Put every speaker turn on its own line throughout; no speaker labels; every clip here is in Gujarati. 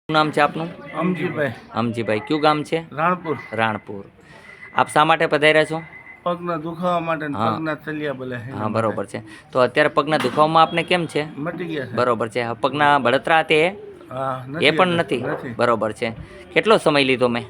શું નામ છે આપનું?
અમજીભાઈ.
અમજીભાઈ. કયું ગામ છે?
રાણપુર.
રાણપુર. આપ શા માટે પધાર્યા છો?
પગના દુખાવા માટે ને
હા.
પગના તલિયા બોલે છે.
હા, બરોબર છે. તો અત્યારે પગના દુખાવામાં આપને કેમ છે?
મટી ગયા છે.
બરોબર છે. પગના બળતરા તે
હા,
એ પણ નથી? બરોબર છે. કેટલો સમય લીધો મેં?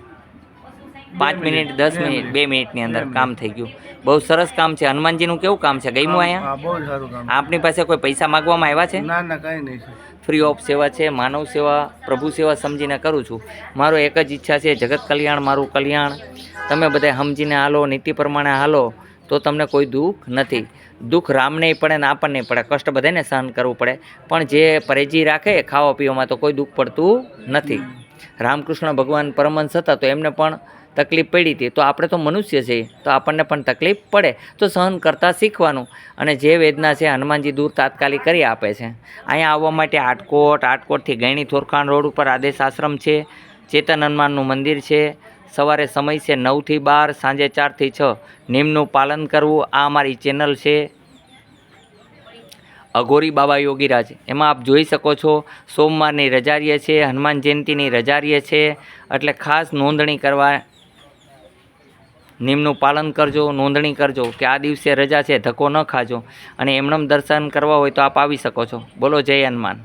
5 મિનિટ, 10 મિનિટ, 2 મિનિટની અંદર કામ થઈ ગયું. બહુ સરસ કામ છે. હનુમાનજીનું કેવું કામ છે? ગમ્યું અહીંયા?
હા, બહુ સારું કામ.
આપની પાસે કોઈ પૈસા માગવામાં આવ્યા છે?
ના ના, કઈ નહીં છે.
ફ્રી ઓફ સેવા છે, માનવ સેવા, પ્રભુ સેવા સમજીને કરું છું. મારો એક જ ઈચ્છા છે, જગત કલ્યાણ, મારું કલ્યાણ. તમે બધા સમજીને હાલો, નીતિ પ્રમાણે હાલો તો તમને કોઈ દુઃખ નથી. દુઃખ રામને પડે ને આપણને પડે, કષ્ટ બધાને સહન કરવું પડે, પણ જે પરેજી રાખે ખાવા પીવામાં તો કોઈ દુઃખ પડતું નથી. રામકૃષ્ણ ભગવાન પરમહંસ હતા તો એમને પણ તકલીફ પડી હતી. તો આપણે તો મનુષ્ય છીએ તો આપણને પણ તકલીફ પડે તો સહન કરતાં શીખવાનું. અને જે વેદના છે હનુમાનજી દૂર તાત્કાલિક કરી આપે છે. અહીંયા આવવા માટે આટકોટથી ગયણી થોરખાણ રોડ ઉપર આદેશ આશ્રમ છે. ચેતન હનુમાનનું મંદિર છે. સવારે સમય છે 9 થી 12, સાંજે 4 થી 6. નિયમનું પાલન કરવું. આ અમારી ચેનલ છે અઘોરી બાબા યોગીરાજ. એમાં આપ જોઈ શકો છો સોમવારની રજારીએ છે, હનુમાન જયંતિની રજારીએ છે. એટલે ખાસ નોંધણી કરવા, નિયમનું પાલન કરજો, નોંધણી કરજો કે આ દિવસે રજા છે, ધક્કો ન ખાજો. અને એમનેમ દર્શન કરવા હોય તો આપ આવી શકો છો. બોલો જય હનુમાન.